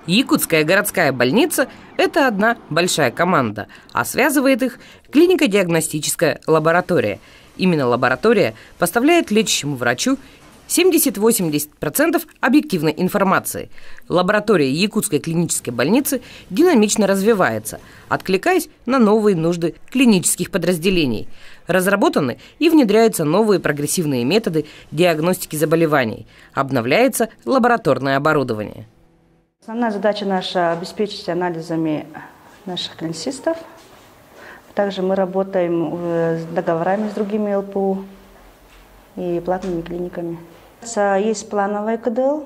Якутская городская больница – это одна большая команда, а связывает их клинико-диагностическая лаборатория. Именно лаборатория поставляет лечащему врачу 70-80% объективной информации. Лаборатория Якутской клинической больницы динамично развивается, откликаясь на новые нужды клинических подразделений. Разработаны и внедряются новые прогрессивные методы диагностики заболеваний. Обновляется лабораторное оборудование. Основная задача наша – обеспечить анализами наших клиницистов. Также мы работаем с договорами с другими ЛПУ и платными клиниками. Есть плановая КДЛ,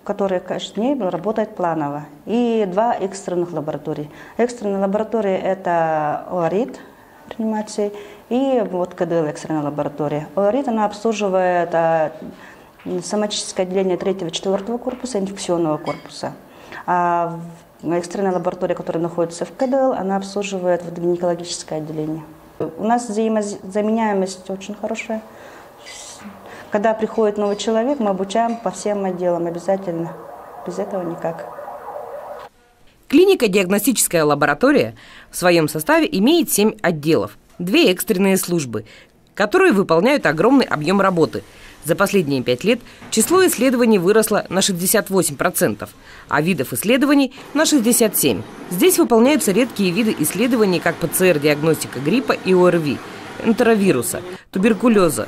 которая каждый день работает планово, и 2 экстренных лаборатории. Экстренная лаборатория – это ОАРИТ, реанимации, и вот КДЛ экстренная лаборатория. ОАРИТ она обслуживает соматическое отделение 3-4 корпуса, инфекционного корпуса. А экстренная лаборатория, которая находится в КДЛ, она обслуживает гинекологическое отделение. У нас взаимозаменяемость очень хорошая. Когда приходит новый человек, мы обучаем по всем отделам обязательно. Без этого никак. Клинико-диагностическая лаборатория в своем составе имеет 7 отделов, 2 экстренные службы, которые выполняют огромный объем работы. За последние 5 лет число исследований выросло на 68%, а видов исследований на 67%. Здесь выполняются редкие виды исследований, как ПЦР-диагностика гриппа и ОРВИ, энтеровируса, туберкулеза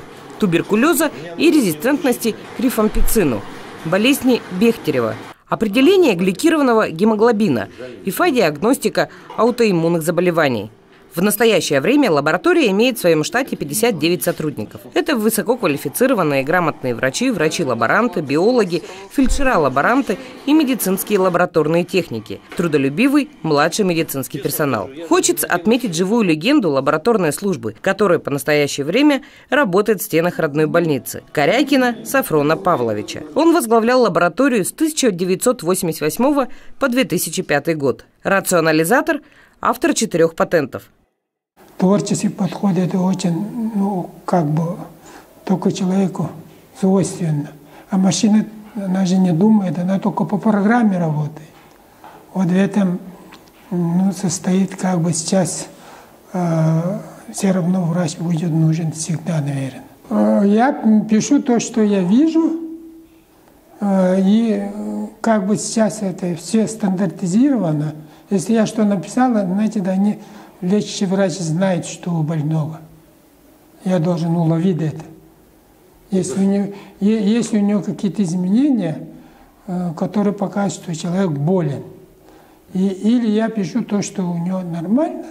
и резистентности к рифампицину, болезни Бехтерева, определение гликированного гемоглобина, ИФА-диагностика аутоиммунных заболеваний. В настоящее время лаборатория имеет в своем штате 59 сотрудников. Это высококвалифицированные грамотные врачи, врачи-лаборанты, биологи, фельдшера-лаборанты и медицинские лабораторные техники, трудолюбивый младший медицинский персонал. Хочется отметить живую легенду лабораторной службы, которая по настоящее время работает в стенах родной больницы – Корякина Сафрона Павловича. Он возглавлял лабораторию с 1988 по 2005 год. Рационализатор – автор 4 патентов. Творческий подход – это очень, только человеку свойственно. А машина, она же не думает, она только по программе работает. Вот в этом состоит сейчас, все равно врач будет нужен всегда, наверное. Я пишу то, что я вижу, и сейчас это все стандартизировано. Если я что написала, знаете, лечащий врач знает, что у больного. Я должен уловить это. Если у него какие-то изменения, которые показывают, что человек болен, или я пишу то, что у него нормально.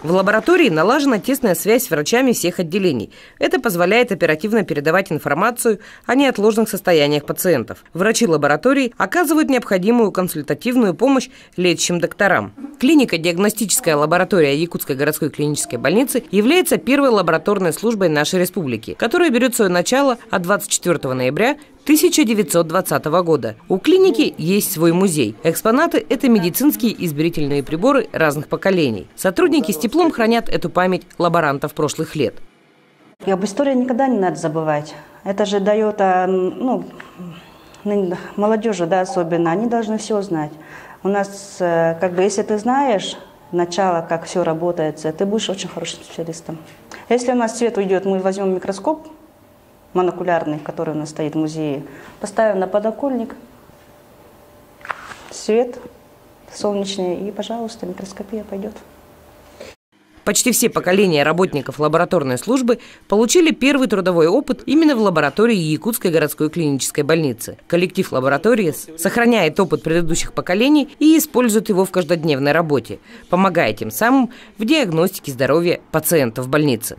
В лаборатории налажена тесная связь с врачами всех отделений. Это позволяет оперативно передавать информацию о неотложных состояниях пациентов. Врачи лаборатории оказывают необходимую консультативную помощь лечащим докторам. Клинико-диагностическая лаборатория Якутской городской клинической больницы является первой лабораторной службой нашей республики, которая берет свое начало от 24 ноября 1920 года. У клиники есть свой музей. Экспонаты – это медицинские измерительные приборы разных поколений. Сотрудники с теплом хранят эту память лаборантов прошлых лет. И об истории никогда не надо забывать. Это же дает молодежи, особенно, они должны все знать. У нас, если ты знаешь начало, как все работает, ты будешь очень хорошим специалистом. Если у нас свет уйдет, мы возьмем микроскоп монокулярный, который у нас стоит в музее, поставим на подоконник, свет солнечный, и, пожалуйста, микроскопия пойдет. Почти все поколения работников лабораторной службы получили первый трудовой опыт именно в лаборатории Якутской городской клинической больницы. Коллектив лаборатории сохраняет опыт предыдущих поколений и использует его в каждодневной работе, помогая тем самым в диагностике здоровья пациентов в больнице.